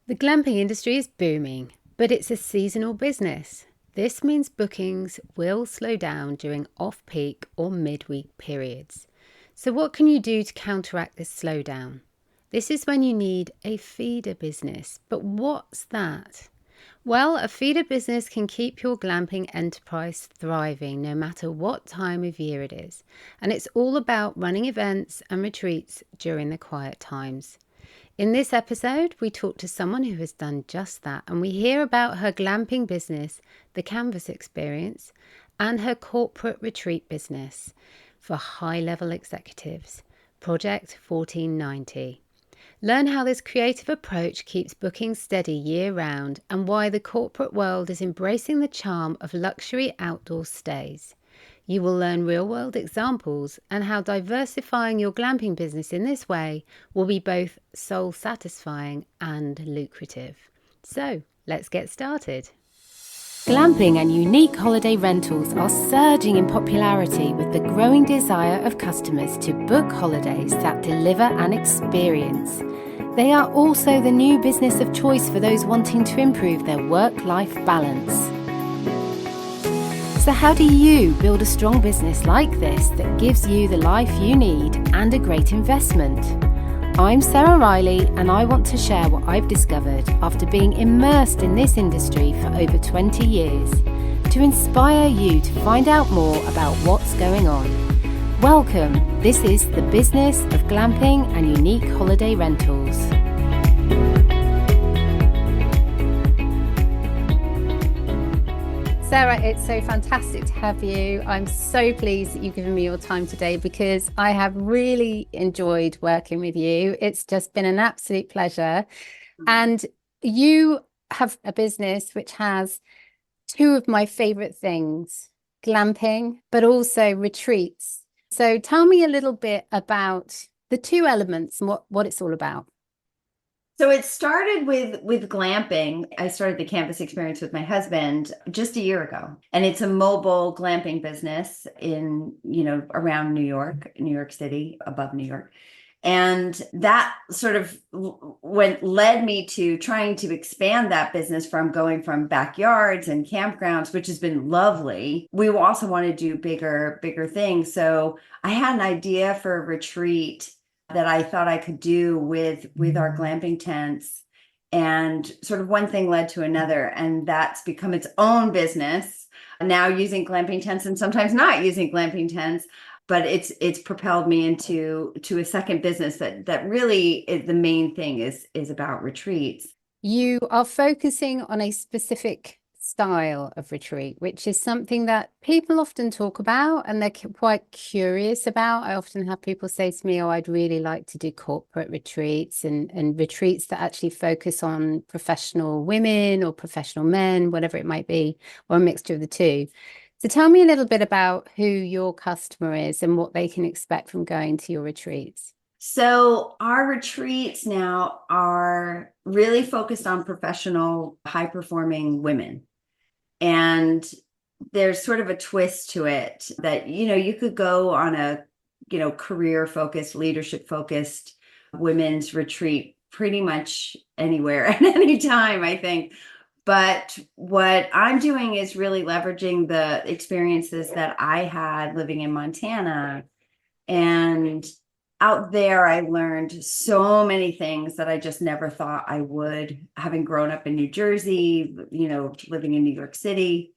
The glamping industry is booming, but it's a seasonal business. This means bookings will slow down during off-peak or midweek periods. So what can you do to counteract this slowdown? This is when you need a feeder business. But what's that? Well, a feeder business can keep your glamping enterprise thriving no matter what time of year it is. And it's all about running events and retreats during the quiet times. In this episode, we talk to someone who has done just that, and we hear about her glamping business, the Canvas Experience, and her corporate retreat business for high-level executives, Project 1490. Learn how this creative approach keeps bookings steady year-round and why the corporate world is embracing the charm of luxury outdoor stays. You will learn real-world examples and how diversifying your glamping business in this way will be both soul-satisfying and lucrative. So, let's get started. Glamping and unique holiday rentals are surging in popularity with the growing desire of customers to book holidays that deliver an experience. They are also the new business of choice for those wanting to improve their work-life balance. So how do you build a strong business like this that gives you the life you need and a great investment? I'm Sarah Riley, and I want to share what I've discovered after being immersed in this industry for over 20 years to inspire you to find out more about what's going on. Welcome, this is the business of glamping and unique holiday rentals. Sarah, it's so fantastic to have you. I'm so pleased that you've given me your time today because I have really enjoyed working with you. It's just been an absolute pleasure. And you have a business which has two of my favorite things, glamping, but also retreats. So tell me a little bit about the two elements and what it's all about. So it started with glamping. I started the Canvas Experience with my husband just a year ago. And it's a mobile glamping business in, around New York City, above New York. And that sort of led me to trying to expand that business from going from backyards and campgrounds, which has been lovely. We also want to do bigger things. So I had an idea for a retreat that I thought I could do with our glamping tents, and sort of one thing led to another, and that's become its own business now, using glamping tents and sometimes not using glamping tents, but it's propelled me into a second business that really is the main thing is about retreats. You are focusing on a specific style of retreat, which is something that people often talk about and they're quite curious about. I often have people say to me, oh, I'd really like to do corporate retreats and retreats that actually focus on professional women or professional men, whatever it might be, or a mixture of the two. So tell me a little bit about who your customer is and what they can expect from going to your retreats. So our retreats now are really focused on professional, high-performing women. And there's sort of a twist to it that, you could go on a, career-focused, leadership-focused women's retreat pretty much anywhere at any time, I think. But what I'm doing is really leveraging the experiences that I had living in Montana. And out there, I learned so many things that I just never thought I would, having grown up in New Jersey, living in New York City.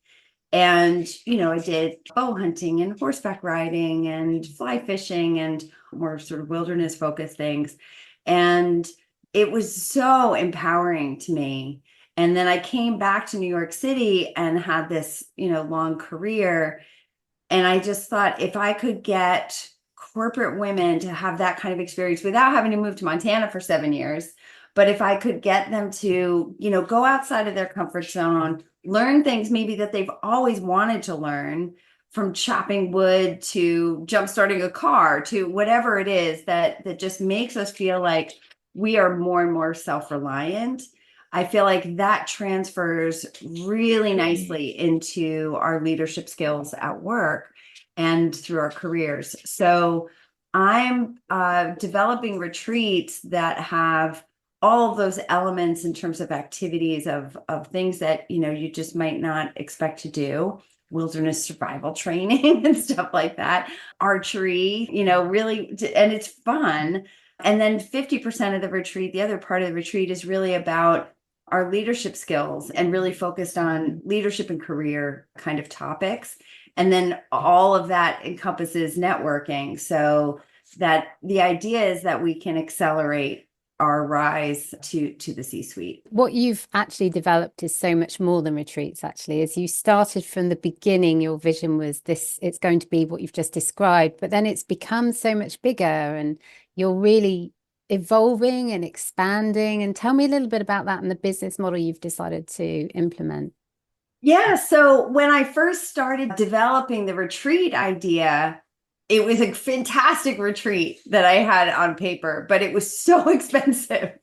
And, I did bow hunting and horseback riding and fly fishing and more sort of wilderness focused things. And it was so empowering to me. And then I came back to New York City and had this, long career. And I just thought, if I could get corporate women to have that kind of experience without having to move to Montana for 7 years, but if I could get them to, go outside of their comfort zone, learn things maybe that they've always wanted to learn, from chopping wood to jump starting a car to whatever it is that just makes us feel like we are more and more self-reliant. I feel like that transfers really nicely into our leadership skills at work and through our careers. So I'm developing retreats that have all of those elements in terms of activities of things that, you just might not expect to do, wilderness survival training and stuff like that, archery, really, and it's fun. And then 50% of the retreat, the other part of the retreat is really about our leadership skills and really focused on leadership and career kind of topics. And then all of that encompasses networking. So that the idea is that we can accelerate our rise to the C-suite. What you've actually developed is so much more than retreats, actually. As you started from the beginning, your vision was this, it's going to be what you've just described, but then it's become so much bigger and you're really evolving and expanding. And tell me a little bit about that and the business model you've decided to implement. Yeah, so when I first started developing the retreat idea, it was a fantastic retreat that I had on paper, but it was so expensive.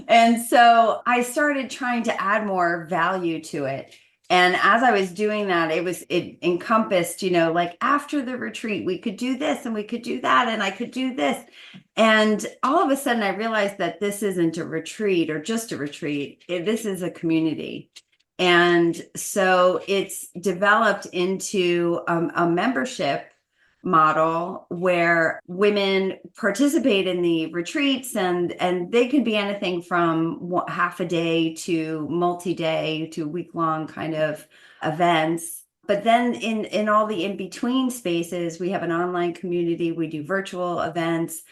And so I started trying to add more value to it. And as I was doing that, it encompassed, like after the retreat, we could do this and we could do that and I could do this. And all of a sudden I realized that this isn't a retreat or just a retreat. This is a community. And so it's developed into a membership model where women participate in the retreats, and they could be anything from half a day to multi-day to week-long kind of events. But then in all the in-between spaces, we have an online community, we do virtual events,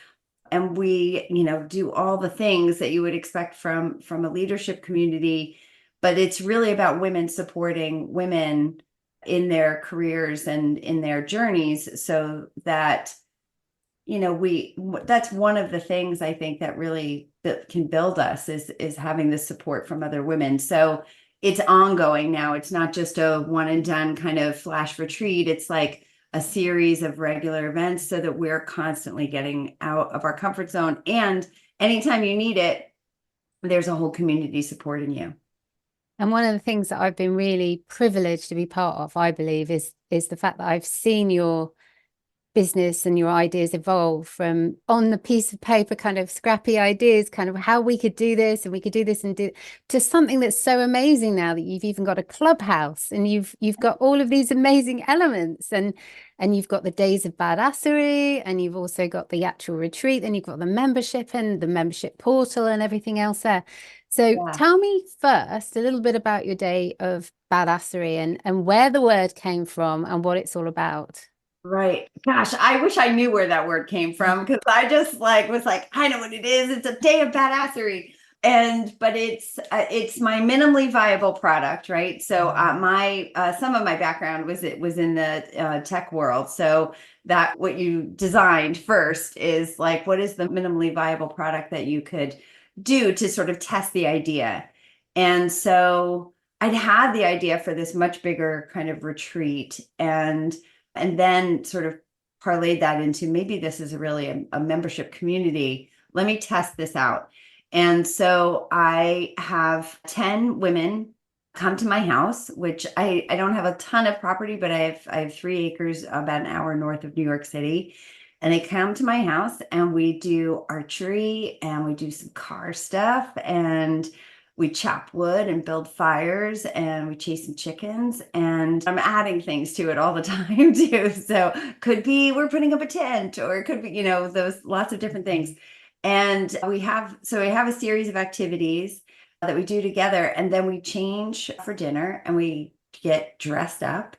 and we, do all the things that you would expect from a leadership community. But it's really about women supporting women in their careers and in their journeys, so that, that's one of the things I think that really that can build us is having the support from other women. So it's ongoing now. It's not just a one and done kind of flash retreat. It's like a series of regular events so that we're constantly getting out of our comfort zone. And anytime you need it, there's a whole community supporting you. And one of the things that I've been really privileged to be part of, I believe, is the fact that I've seen your business and your ideas evolve from on the piece of paper, kind of scrappy ideas, kind of how we could do this and we could do this and do, to something that's so amazing now that you've even got a clubhouse and you've got all of these amazing elements, and you've got the days of badassery, and you've also got the actual retreat, and you've got the membership and the membership portal and everything else there. So tell me first a little bit about your day of badassery and where the word came from and what it's all about. Right. Gosh, I wish I knew where that word came from, because I just was like, I know what it is. It's a day of badassery. But it's my minimally viable product, right? So my some of my background was in the tech world. So that what you designed first is like, what is the minimally viable product that you could do to sort of test the idea? And so I'd had the idea for this much bigger kind of retreat, and then sort of parlayed that into, maybe this is really a membership community. Let me test this out. And so I have 10 women come to my house, which I don't have a ton of property, but I have 3 acres about an hour north of New York City. And they come to my house and we do archery and we do some car stuff and we chop wood and build fires and we chase some chickens, and I'm adding things to it all the time too. So could be we're putting up a tent, or it could be, those lots of different things. And we have a series of activities that we do together, and then we change for dinner and we get dressed up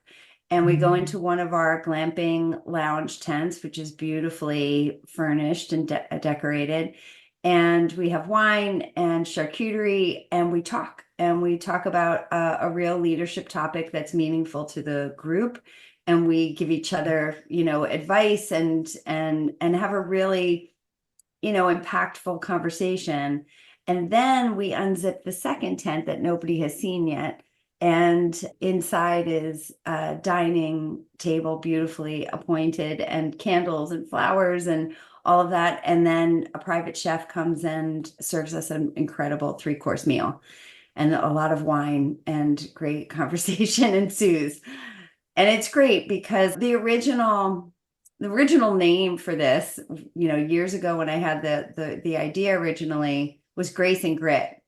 and we go into one of our glamping lounge tents, which is beautifully furnished and decorated. And we have wine and charcuterie, and we talk about a real leadership topic that's meaningful to the group. And we give each other, advice and have a really, impactful conversation. And then we unzip the second tent that nobody has seen yet. And inside is a dining table, beautifully appointed, and candles and flowers and all of that. And then a private chef comes and serves us an incredible 3-course meal, and a lot of wine, and great conversation ensues. And it's great because the original the original name for this, years ago when I had the idea originally was Grace and Grit.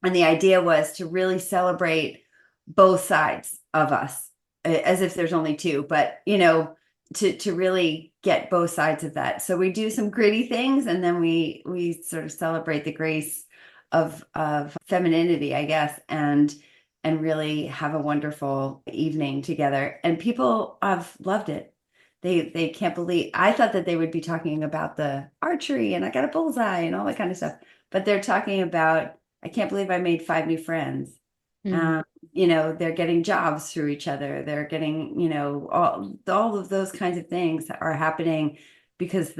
And the idea was to really celebrate both sides of us, as if there's only two, but to really get both sides of that. So we do some gritty things, and then we sort of celebrate the grace of femininity, I guess, and really have a wonderful evening together. And people have loved it. They can't believe. I thought that they would be talking about the archery and I got a bullseye and all that kind of stuff, but they're talking about, I can't believe I made 5 new friends. Mm. They're getting jobs through each other. They're getting, all of those kinds of things are happening because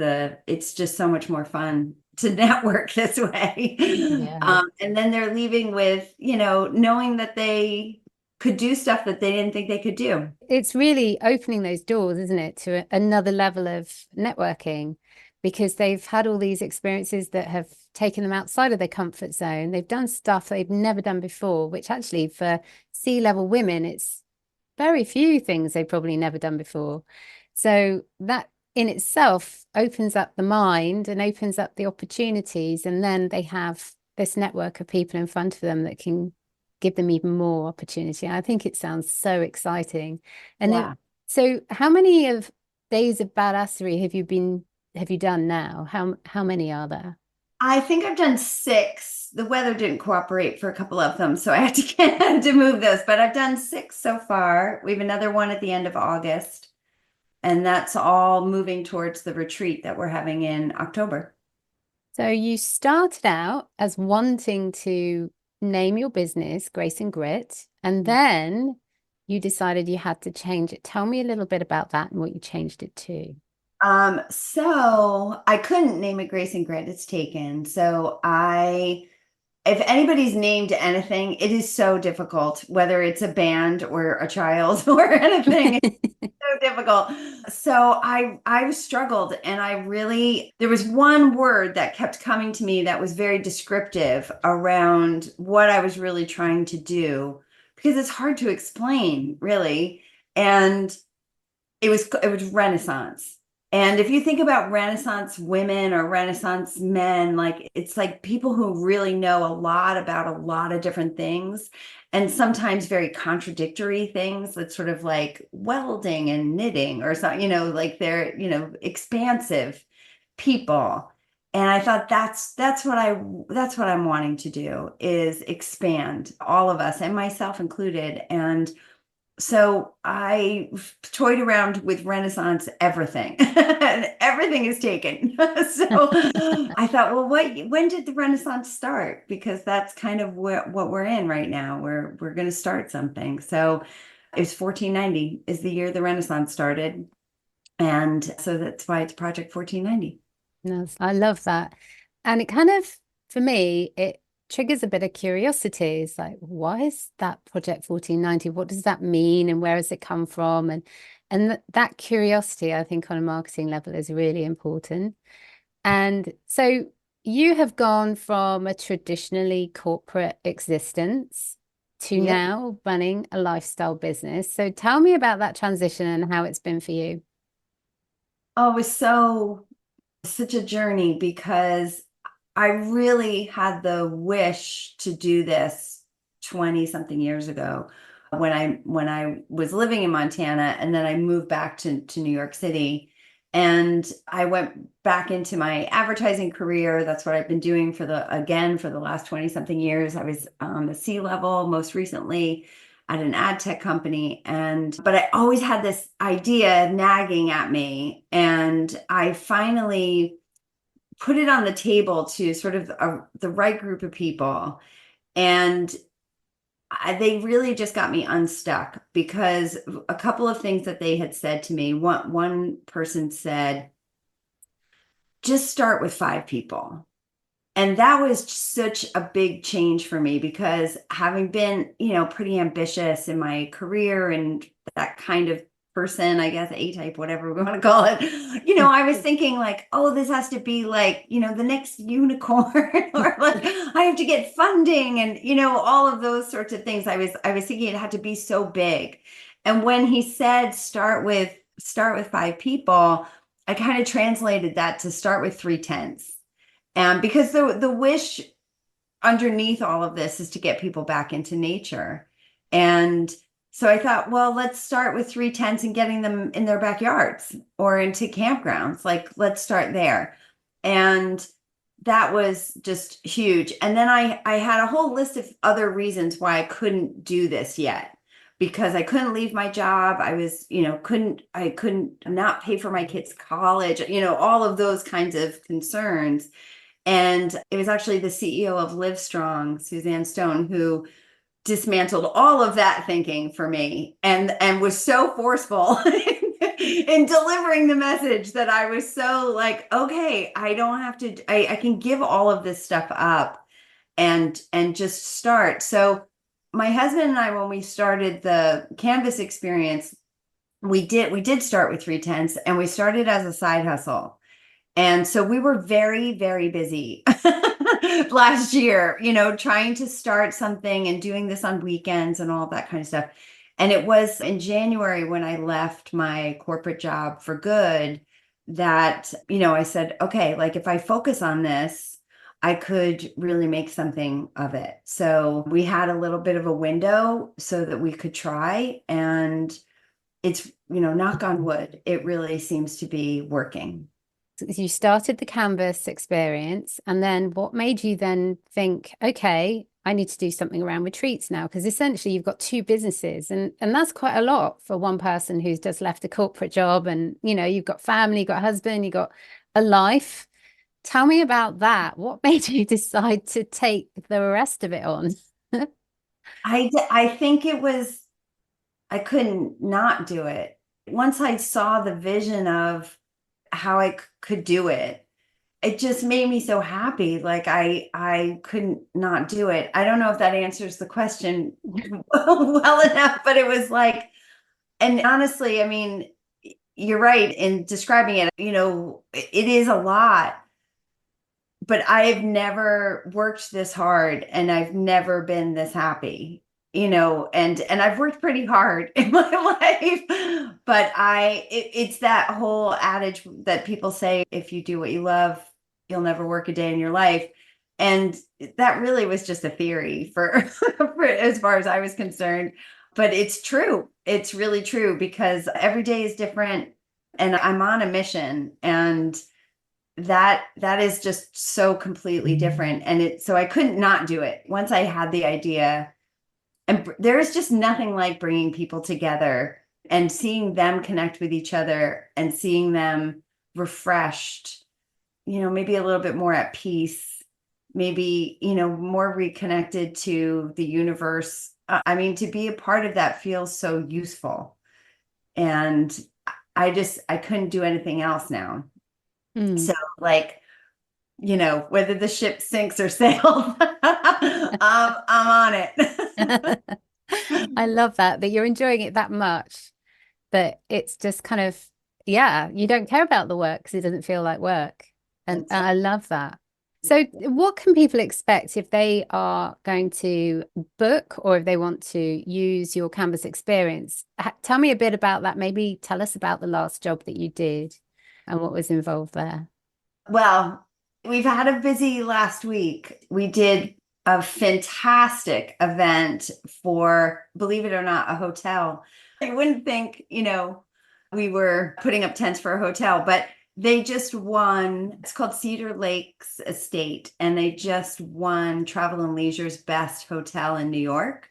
it's just so much more fun to network this way. Yeah. And then they're leaving with, knowing that they could do stuff that they didn't think they could do. It's really opening those doors, isn't it, to another level of networking, because they've had all these experiences that have taken them outside of their comfort zone. They've done stuff they've never done before, which actually for C-level women, it's very few things they've probably never done before. So that in itself opens up the mind and opens up the opportunities. And then they have this network of people in front of them that can give them even more opportunity. I think it sounds so exciting. And Yeah. so how many of days of badassery have you done now? How many are there? I think I've done 6. The weather didn't cooperate for a couple of them, so I had to get to move those. But I've done 6 so far. We have another one at the end of August, and that's all moving towards the retreat that we're having in October. So you started out as wanting to name your business Grace and Grit, and then you decided you had to change it. Tell me a little bit about that and what you changed it to. So I couldn't name it Grace and Grit. It's taken. So if anybody's named anything, it is so difficult, whether it's a band or a child or anything. It's so difficult. So I struggled, and there was one word that kept coming to me that was very descriptive around what I was really trying to do, because it's hard to explain, really. And it was Renaissance. And if you think about Renaissance women or Renaissance men, like it's like people who really know a lot about a lot of different things, and sometimes very contradictory things, that's sort of like welding and knitting or something, like they're, expansive people. And I thought that's what I'm wanting to do, is expand all of us, and myself included. And so I toyed around with Renaissance everything, and everything is taken. So I thought, well, when did the Renaissance start? Because that's kind of what we're in right now. We're going to start something. So it was 1490 is the year the Renaissance started. And so that's why it's Project 1490. Yes, I love that. And it kind of, for me, it triggers a bit of curiosity. It's like, why is that Project 1490? What does that mean? And where has it come from? And that curiosity, I think, on a marketing level is really important. And so you have gone from a traditionally corporate existence to Yep. now running a lifestyle business. So tell me about that transition and how it's been for you. Oh, it was such a journey, because I really had the wish to do this 20 something years ago when I was living in Montana, and then I moved back to New York City, and I went back into my advertising career. That's what I've been doing for the last 20 something years. I was a C-level most recently at an ad tech company, but I always had this idea nagging at me, and I finally put it on the table to sort of the right group of people. And they really just got me unstuck, because a couple of things that they had said to me. One person said, just start with 5 people. And that was such a big change for me, because having been, pretty ambitious in my career and that kind of person, I guess, A-type, whatever we want to call it, I was thinking like, oh, this has to be like, the next unicorn, or like I have to get funding, and, all of those sorts of things. I was thinking it had to be so big. And when he said, start with 5 people, I kind of translated that to start with 3/10. And because the wish underneath all of this is to get people back into nature. And so I thought, well, let's start with 3/10 and getting them in their backyards or into campgrounds. Like, let's start there. And that was just huge. And then I had a whole list of other reasons why I couldn't do this yet, because I couldn't leave my job. I was, I couldn't not pay for my kids' college, all of those kinds of concerns. And it was actually the CEO of Livestrong, Suzanne Stone, who dismantled all of that thinking for me and was so forceful in delivering the message that I was so like, okay, I don't have to, I can give all of this stuff up and just start. So my husband and I, when we started the Canvas experience, we did start with 3/10, and we started as a side hustle. And so we were very, very busy last year, trying to start something and doing this on weekends and all that kind of stuff. And it was in January when I left my corporate job for good that, I said, okay, like if I focus on this, I could really make something of it. So we had a little bit of a window so that we could try. And it's, knock on wood, it really seems to be working. You started the Canvas experience, and then what made you then think, okay, I need to do something around retreats now? Because essentially you've got two businesses, and that's quite a lot for one person who's just left a corporate job, and you've got family, you've got a husband, you've got a life. Tell me about that. What made you decide to take the rest of it on? I think it was, I couldn't not do it. Once I saw the vision of how I could do it, it just made me so happy. Like I couldn't not do it. I don't know if that answers the question well enough, but it was like, and honestly, I mean, you're right in describing it. It is a lot, but I've never worked this hard and I've never been this happy. And I've worked pretty hard in my life, but it's that whole adage that people say, if you do what you love, you'll never work a day in your life. And that really was just a theory for as far as I was concerned, but it's true. It's really true, because every day is different and I'm on a mission, and that is just so completely different. And so I couldn't not do it once I had the idea. And there is just nothing like bringing people together and seeing them connect with each other and seeing them refreshed, maybe a little bit more at peace, maybe, more reconnected to the universe. I mean, to be a part of that feels so useful. And I couldn't do anything else now. So like, whether the ship sinks or sails, I'm on it. I love that you're enjoying it that much, that it's just kind of, yeah, you don't care about the work because it doesn't feel like work. And I love that. So what can people expect if they are going to book or if they want to use your Canvas experience? Tell me a bit about that. Maybe tell us about the last job that you did and what was involved there. Well, we've had a busy last week. We did a fantastic event for, believe it or not, a hotel. I wouldn't think, we were putting up tents for a hotel, but they just won. It's called Cedar Lakes Estate, and they just won Travel and Leisure's best hotel in New York.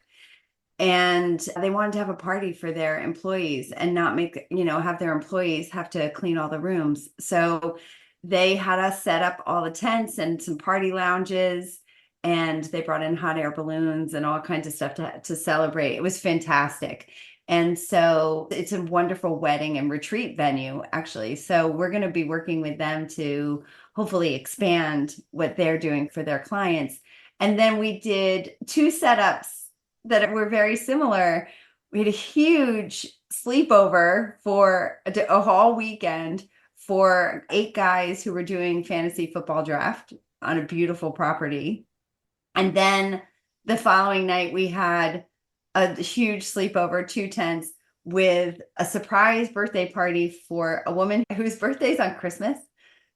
And they wanted to have a party for their employees and not make, have their employees have to clean all the rooms. So they had us set up all the tents and some party lounges, and they brought in hot air balloons and all kinds of stuff to celebrate. It was fantastic. And so it's a wonderful wedding and retreat venue, actually. So we're going to be working with them to hopefully expand what they're doing for their clients. And then we did 2 setups that were very similar. We had a huge sleepover for a all weekend for 8 guys who were doing fantasy football draft on a beautiful property. And then the following night, we had a huge sleepover, 2 tents with a surprise birthday party for a woman whose birthday is on Christmas.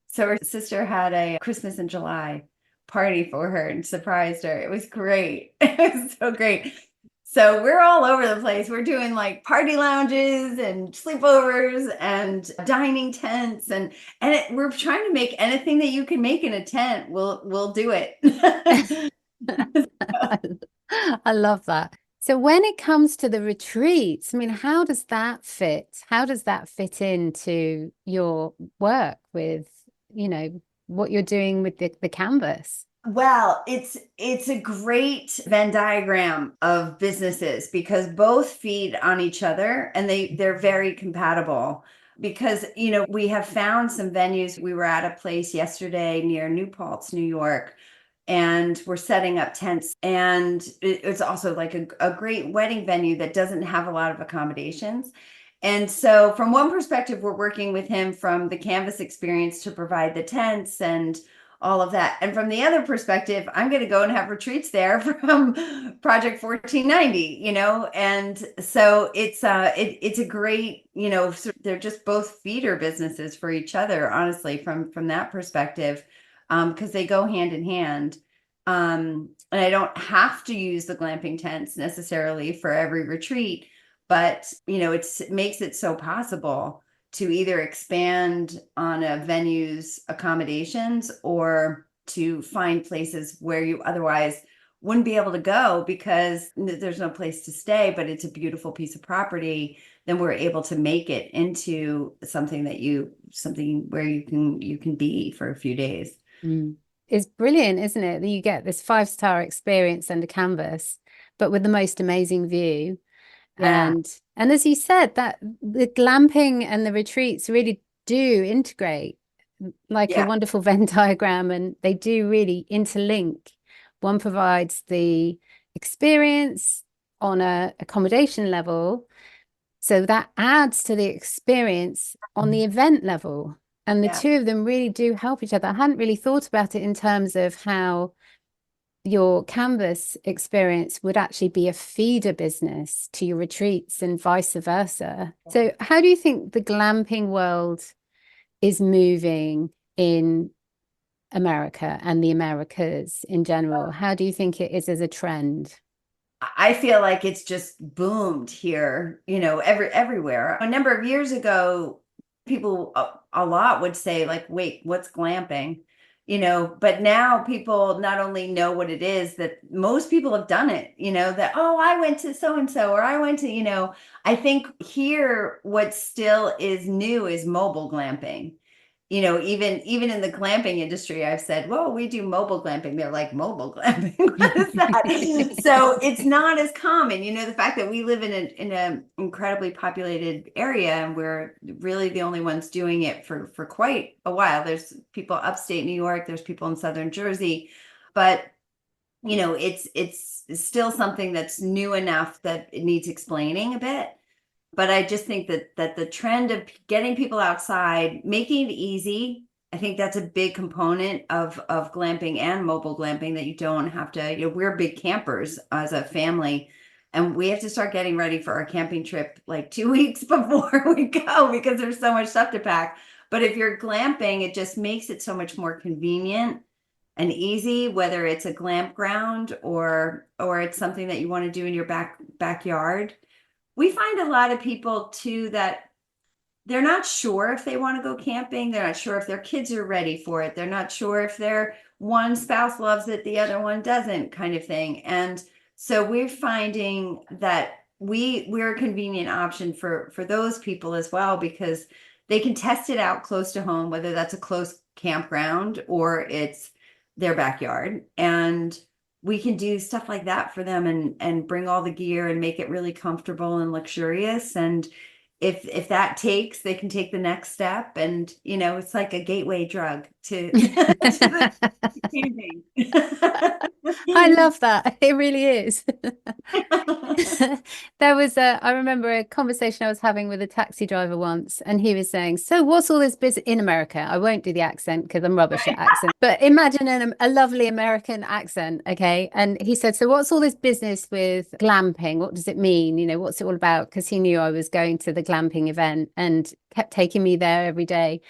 So her sister had a Christmas in July party for her and surprised her. It was great. It was so great. So we're all over the place. We're doing like party lounges and sleepovers and dining tents, and we're trying to make anything that you can make in a tent. We'll do it. I love that. So when it comes to the retreats, I mean, how does that fit? How does that fit into your work with, what you're doing with the canvas? Well, it's a great Venn diagram of businesses because both feed on each other and they're very compatible. Because, we have found some venues. We were at a place yesterday near New Paltz, New York, and we're setting up tents. And it's also like a great wedding venue that doesn't have a lot of accommodations. And so from one perspective, we're working with him from the canvas experience to provide the tents and all of that. And from the other perspective, I'm going to go and have retreats there from Project 1490, and so it's a great, they're just both feeder businesses for each other, honestly, from that perspective, because they go hand in hand. And I don't have to use the glamping tents necessarily for every retreat, but it makes it so possible to either expand on a venue's accommodations or to find places where you otherwise wouldn't be able to go because there's no place to stay, but it's a beautiful piece of property. Then we're able to make it into something where you can be for a few days. It's brilliant, isn't it? That you get this 5-star experience under canvas, but with the most amazing view. Yeah. And as you said, that the glamping and the retreats really do integrate like a wonderful Venn diagram, and they do really interlink. One provides the experience on a accommodation level, so that adds to the experience on the event level. And the two of them really do help each other. I hadn't really thought about it in terms of how your canvas experience would actually be a feeder business to your retreats and vice versa. So how do you think the glamping world is moving in America and the Americas in general? How do you think it is as a trend? I feel like it's just boomed here, everywhere. A number of years ago, people a lot would say like, wait, what's glamping? But now people not only know what it is, that most people have done it, that, oh, I went to so-and-so, or I went to, I think here what still is new is mobile glamping. Even in the glamping industry, I've said, well, we do mobile glamping. They're like, mobile glamping? What is that? So it's not as common, the fact that we live in an incredibly populated area and we're really the only ones doing it for quite a while. There's people upstate New York, there's people in Southern Jersey, but it's still something that's new enough that it needs explaining a bit. But I just think that the trend of getting people outside, making it easy, I think that's a big component of glamping and mobile glamping, that you don't have to, we're big campers as a family, and we have to start getting ready for our camping trip like 2 weeks before we go because there's so much stuff to pack. But if you're glamping, it just makes it so much more convenient and easy, whether it's a glamp ground or it's something that you want to do in your backyard. We find a lot of people too that they're not sure if they want to go camping. They're not sure if their kids are ready for it. They're not sure if their one spouse loves it, the other one doesn't, kind of thing. And so we're finding that we're a convenient option for those people as well, because they can test it out close to home, whether that's a close campground or it's their backyard. And we can do stuff like that for them and bring all the gear and make it really comfortable and luxurious. And if that takes, they can take the next step. And, it's like a gateway drug to, to I love that. It really is. I remember a conversation I was having with a taxi driver once, and he was saying, "So what's all this business in America?" I won't do the accent because I'm rubbish at accent, but imagine a lovely American accent, okay? And he said, "So what's all this business with glamping? What does it mean? What's it all about?" Because he knew I was going to the glamping event and kept taking me there every day.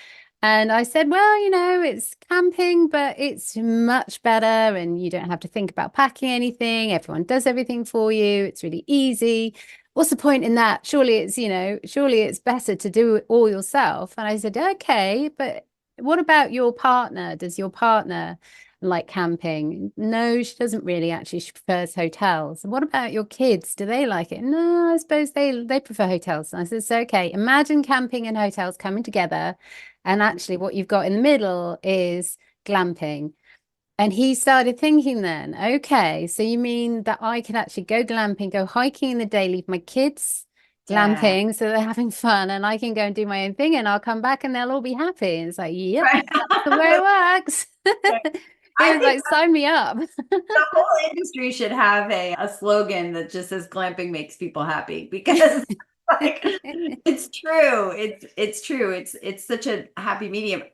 And I said, well, it's camping, but it's much better. And you don't have to think about packing anything. Everyone does everything for you. It's really easy. What's the point in that? Surely it's better to do it all yourself. And I said, okay, but what about your partner? Does your partner like camping? No, she doesn't really actually. She prefers hotels. What about your kids? Do they like it? No, I suppose they prefer hotels. And I said, so okay, imagine camping and hotels coming together. And actually, what you've got in the middle is glamping. And he started thinking then, okay, so you mean that I can actually go glamping, go hiking in the day, leave my kids Yeah. glamping so they're having fun, and I can go and do my own thing and I'll come back and they'll all be happy. And it's like, yep, Right. that's the way it works. It I was think like, sign me up. the whole industry should have a slogan that just says glamping makes people happy, because like it's true. It's true. It's such a happy medium.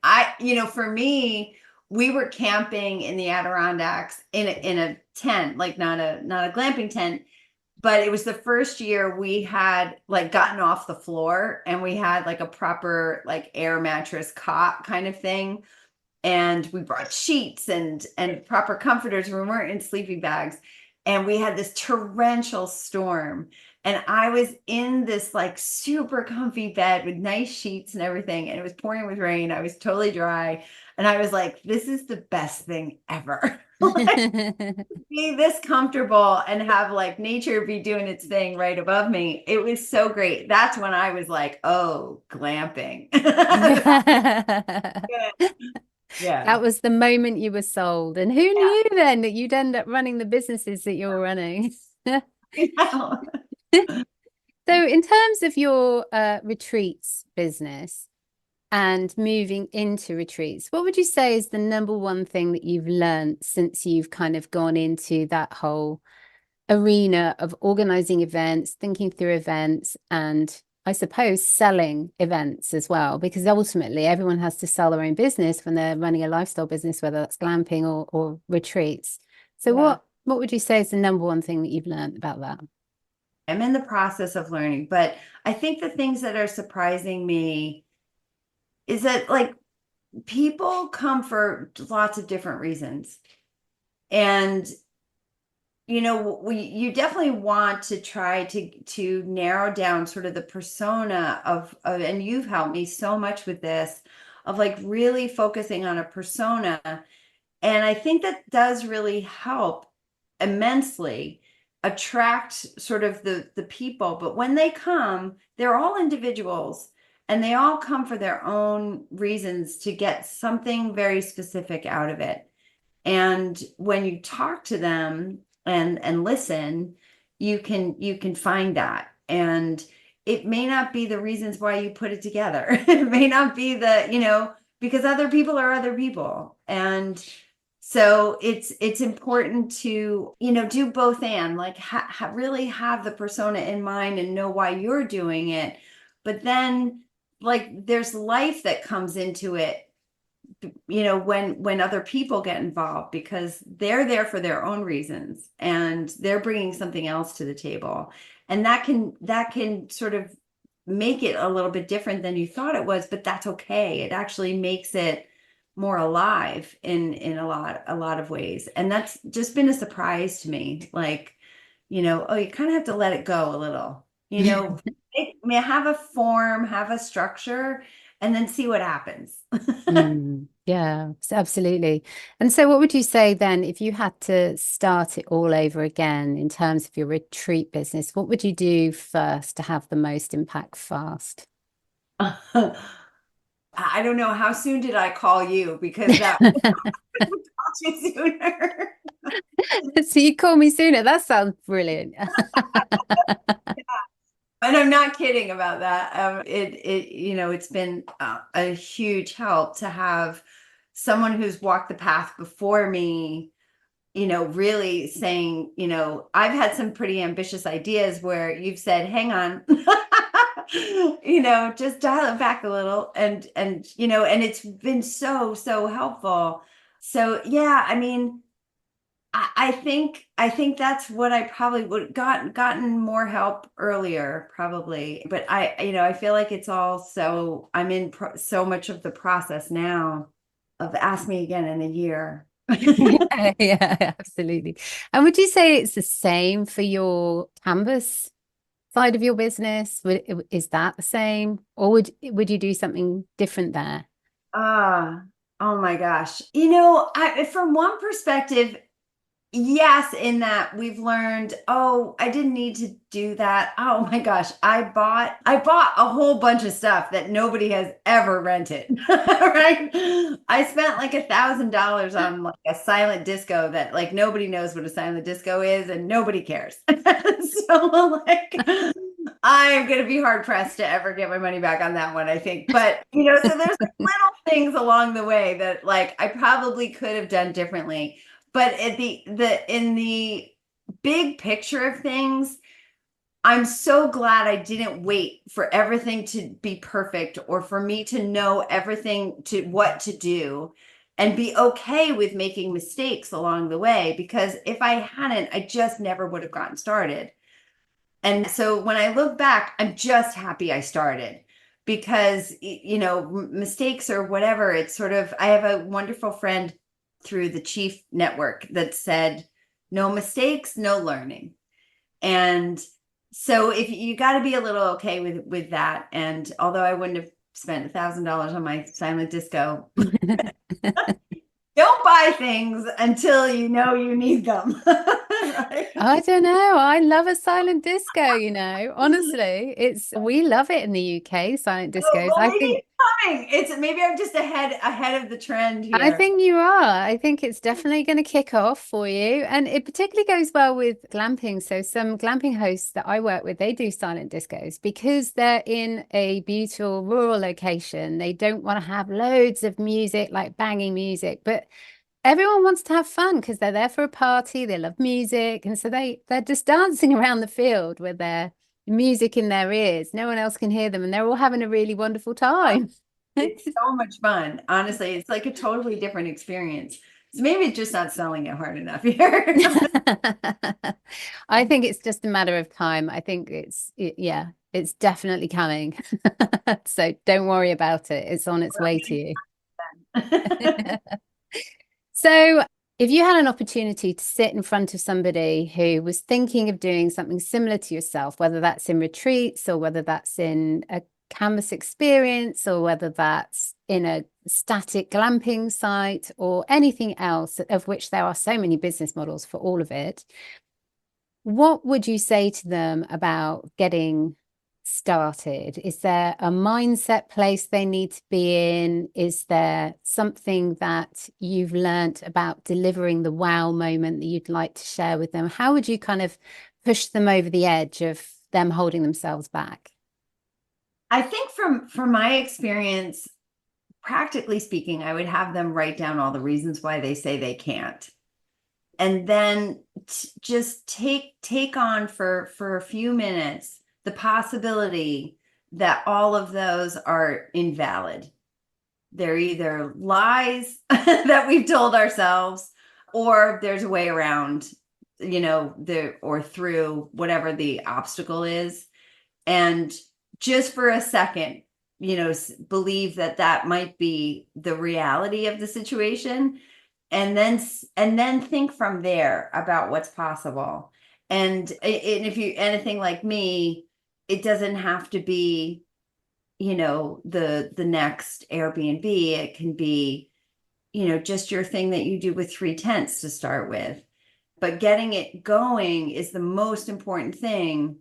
For me, we were camping in the Adirondacks in a tent, like not a glamping tent, but it was the first year we had like gotten off the floor and we had like a proper like air mattress cot kind of thing. And we brought sheets and proper comforters. We weren't in sleeping bags. And we had this torrential storm. And I was in this like super comfy bed with nice sheets and everything. And it was pouring with rain. I was totally dry. And I was like, this is the best thing ever. Like, be this comfortable and have like nature be doing its thing right above me. It was so great. That's when I was like, oh, glamping. Yeah. Yeah. That was the moment you were sold. And who knew then that you'd end up running the businesses that you're running? Yeah. So, in terms of your retreats business and moving into retreats, what would you say is the number one thing that you've learned since you've kind of gone into that whole arena of organizing events, thinking through events, and I suppose selling events as well? Because ultimately, everyone has to sell their own business when they're running a lifestyle business, whether that's glamping or retreats. So, Yeah. what would you say is the number one thing that you've learned about that? I'm in the process of learning, but I think the things that are surprising me is that like people come for lots of different reasons. And you definitely want to try to narrow down sort of the persona of, and you've helped me so much with this, of like really focusing on a persona. And I think that does really help immensely attract sort of the people. But when they come, they're all individuals and they all come for their own reasons to get something very specific out of it. And when you talk to them and listen, you can find that. And it may not be the reasons why you put it together. It may not be because other people are other people. And so it's important to, do both, and like really have the persona in mind and know why you're doing it. But then like there's life that comes into it, when other people get involved, because they're there for their own reasons and they're bringing something else to the table. And that can sort of make it a little bit different than you thought it was, but that's okay. It actually makes it more alive in a lot of ways. And that's just been a surprise to me. Like, oh, you kind of have to let it go a little, have a form, have a structure, and then see what happens. Yeah, absolutely. And so, what would you say then if you had to start it all over again in terms of your retreat business? What would you do first to have the most impact fast? I don't know. How soon did I call you? Because that would call you sooner. So you call me sooner. That sounds brilliant. And I'm not kidding about that. It's been a huge help to have someone who's walked the path before me, really saying, I've had some pretty ambitious ideas where you've said, hang on, just dial it back a little, and it's been so, so helpful. So yeah, I mean, I think that's what I probably would gotten more help earlier, probably. But I feel like it's all so I'm in so much of the process now of ask me again in a year. Yeah, yeah, absolutely. And would you say it's the same for your canvas side of your business? Is that the same, or would you do something different there? Ah, oh my gosh. From one perspective, yes, in that we've learned, oh, I didn't need to do that. Oh my gosh, I bought a whole bunch of stuff that nobody has ever rented. Right? I spent like $1,000 on like a silent disco that like nobody knows what a silent disco is and nobody cares. So like I'm gonna be hard pressed to ever get my money back on that one, I think. But so there's like little things along the way that like I probably could have done differently. But at in the big picture of things, I'm so glad I didn't wait for everything to be perfect or for me to know everything to what to do and be okay with making mistakes along the way. Because if I hadn't, I just never would have gotten started. And so when I look back, I'm just happy I started because, mistakes or whatever, it's sort of, I have a wonderful friend through the Chief Network that said, no mistakes, no learning. And so if you got to be a little okay with that. And although I wouldn't have spent $1,000 on my silent disco, don't buy things until you know you need them. Right? I don't know. I love a silent disco, Honestly, we love it in the UK, silent Oh, discos. well, maybe it's coming. Maybe I'm just ahead of the trend I here. think you are. I think it's definitely going to kick off for you. And it particularly goes well with glamping. So some glamping hosts that I work with, they do silent discos because they're in a beautiful rural location. They don't want to have loads of music, like banging music, but everyone wants to have fun because they're there for a party. They love music. And so they're just dancing around the field with their music in their ears. No one else can hear them, and they're all having a really wonderful time. It's so much fun. Honestly, it's like a totally different experience. So maybe it's just not selling it hard enough here. I think it's just a matter of time. I think yeah, it's definitely coming. So don't worry about it. It's on its way to you. So if you had an opportunity to sit in front of somebody who was thinking of doing something similar to yourself, whether that's in retreats or whether that's in a canvas experience or whether that's in a static glamping site or anything else, of which there are so many business models for all of it, what would you say to them about getting started? Is there a mindset place they need to be in? Is there something that you've learnt about delivering the wow moment that you'd like to share with them? How would you kind of push them over the edge of them holding themselves back? I think from my experience, practically speaking, I would have them write down all the reasons why they say they can't. And then just take on for a few minutes the possibility that all of those are invalid. They're either lies that we've told ourselves, or there's a way around, or through whatever the obstacle is. And just for a second, believe that that might be the reality of the situation, and then think from there about what's possible. And if you're anything like me, it doesn't have to be, the next Airbnb. It can be, just your thing that you do with 3 tents to start with. But getting it going is the most important thing,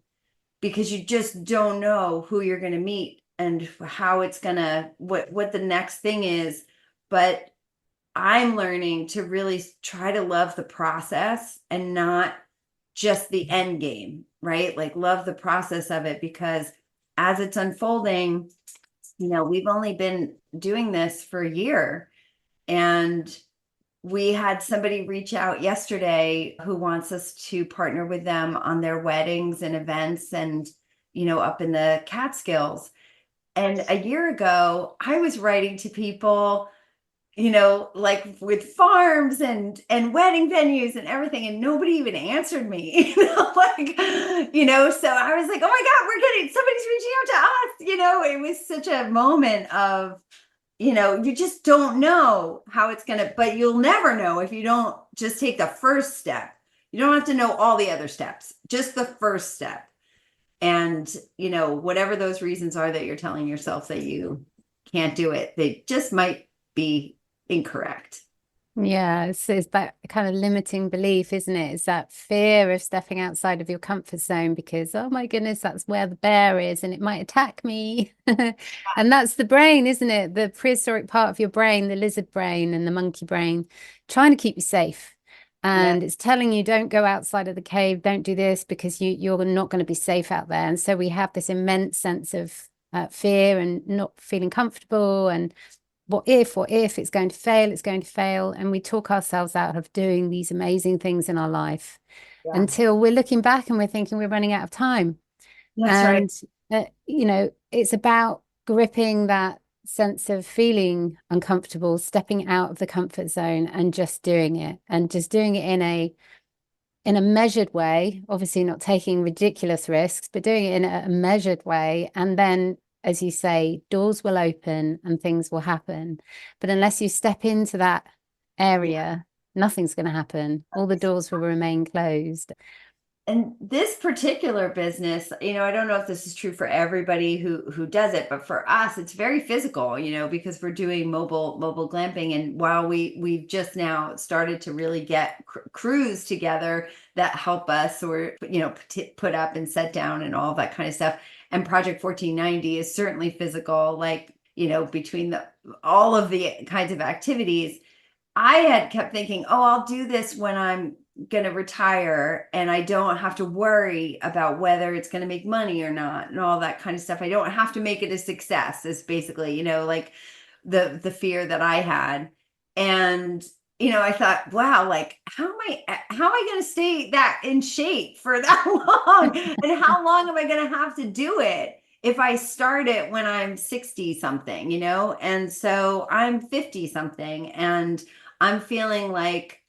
because you just don't know who you're going to meet and how it's going to, what the next thing is. But I'm learning to really try to love the process and not just the end game, right? Like love the process of it, because as it's unfolding, we've only been doing this for a year, and we had somebody reach out yesterday who wants us to partner with them on their weddings and events and, up in the Catskills. And a year ago, I was writing to people, like with farms and wedding venues and everything, and nobody even answered me, so I was like, oh my God, somebody's reaching out to us. It was such a moment of, you just don't know how it's going to, but you'll never know if you don't just take the first step. You don't have to know all the other steps, just the first step. And, whatever those reasons are that you're telling yourself that you can't do it, they just might be incorrect. Yeah, it's that kind of limiting belief, isn't it? It's that fear of stepping outside of your comfort zone because, oh my goodness, that's where the bear is and it might attack me. And that's the brain, isn't it? The prehistoric part of your brain, the lizard brain and the monkey brain, trying to keep you safe. And Yeah. it's telling you, don't go outside of the cave, don't do this because you're not going to be safe out there. And so we have this immense sense of fear and not feeling comfortable and what if it's going to fail. And we talk ourselves out of doing these amazing things in our life Yeah. until we're looking back and we're thinking we're running out of time. That's right. And, it's about gripping that sense of feeling uncomfortable, stepping out of the comfort zone and just doing it in a measured way, obviously not taking ridiculous risks, but doing it in a measured way. And then, as you say, doors will open and things will happen. But unless you step into that area, nothing's going to happen. All the doors will remain closed. And this particular business, I don't know if this is true for everybody who does it, but for us, it's very physical, because we're doing mobile glamping. And while we've just now started to really get crews together that help us, or put up and set down and all that kind of stuff. And Project 1490 is certainly physical, like between all of the kinds of activities. I had kept thinking, oh, I'll do this when I'm going to retire and I don't have to worry about whether it's going to make money or not and all that kind of stuff. I don't have to make it a success is basically, like the fear that I had. And, I thought, wow, like how am I going to stay that in shape for that long? And how long am I going to have to do it if I start it when I'm 60 something, And so I'm 50 something and I'm feeling like,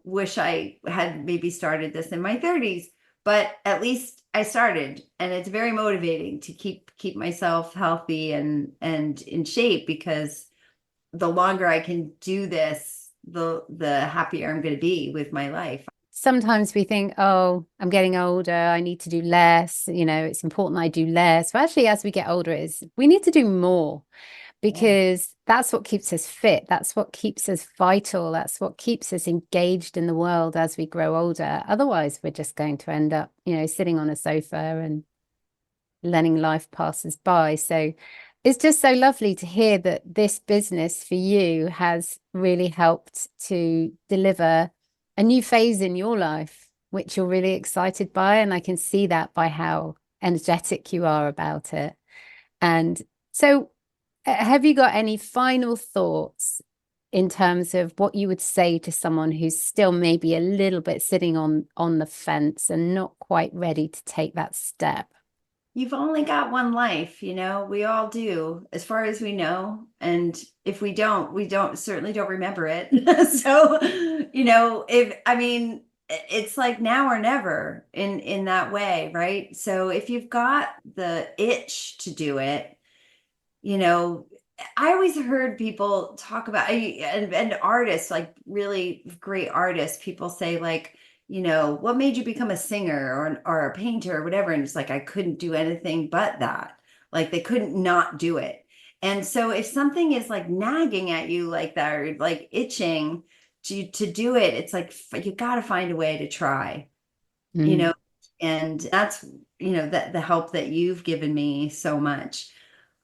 wish I had maybe started this in my 30s, but at least I started, and it's very motivating to keep myself healthy and in shape, because the longer I can do this, the happier I'm going to be with my life. Sometimes we think, oh, I'm getting older, I need to do less, it's important I do less. But actually, as we get older, we need to do more, because that's what keeps us fit. That's what keeps us vital. That's what keeps us engaged in the world as we grow older. Otherwise, we're just going to end up, sitting on a sofa and letting life pass us by. So it's just so lovely to hear that this business for you has really helped to deliver a new phase in your life, which you're really excited by. And I can see that by how energetic you are about it. And so, have you got any final thoughts in terms of what you would say to someone who's still maybe a little bit sitting on the fence and not quite ready to take that step? You've only got one life, we all do, as far as we know. And if we certainly don't remember it. So, it's like now or never in that way, right? So if you've got the itch to do it, I always heard people talk about, and artists, like really great artists, people say like, what made you become a singer or a painter or whatever? And it's like, I couldn't do anything but that. Like they couldn't not do it. And so if something is like nagging at you like that, or like itching to do it, it's like, you got to find a way to try, Mm. and that's, that the help that you've given me so much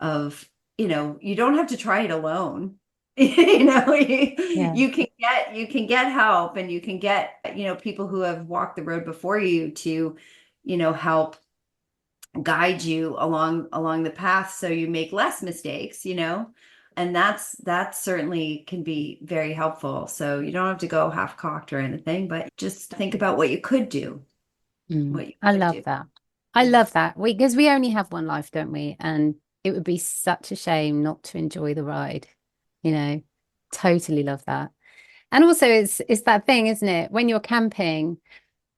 of, you don't have to try it alone. Yeah. You can get help, and you can get, people who have walked the road before you to, help guide you along the path so you make less mistakes, And that certainly can be very helpful. So you don't have to go half-cocked or anything, but just think about what you could do. I love that. I love that. Because we only have one life, don't we? And it would be such a shame not to enjoy the ride. Totally love that. And also it's that thing, isn't it? When you're camping,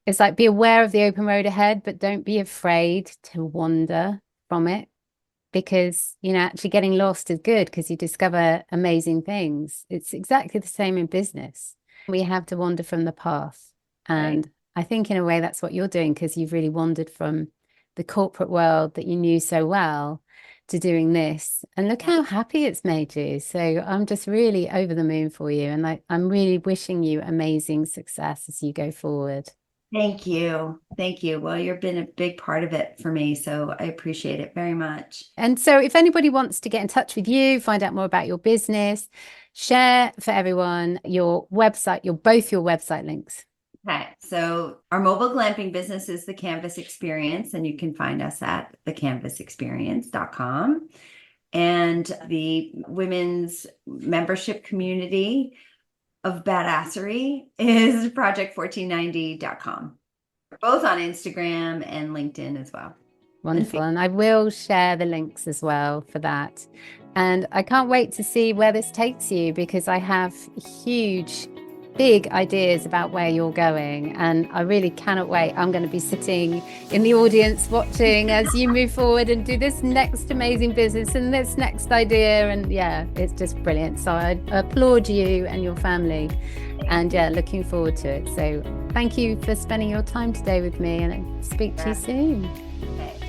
it's like, be aware of the open road ahead, but don't be afraid to wander from it, because, actually getting lost is good because you discover amazing things. It's exactly the same in business. We have to wander from the path. And I think in a way that's what you're doing, because you've really wandered from the corporate world that you knew so well to doing this. And look how happy it's made you. So I'm just really over the moon for you. And I'm really wishing you amazing success as you go forward. Thank you. Thank you. Well, you've been a big part of it for me, so I appreciate it very much. And so if anybody wants to get in touch with you, find out more about your business, share for everyone your website, both your website links. Okay, so our mobile glamping business is the Canvas Experience, and you can find us at thecanvasexperience.com. And the women's membership community of badassery is project1490.com. We're both on Instagram and LinkedIn as well. Wonderful. And I will share the links as well for that. And I can't wait to see where this takes you, because I have big ideas about where you're going, and I really cannot wait. I'm going to be sitting in the audience watching as you move forward and do this next amazing business and this next idea, and it's just brilliant. So I applaud you and your family, and looking forward to it. So thank you for spending your time today with me, and I'll speak to you soon. Okay.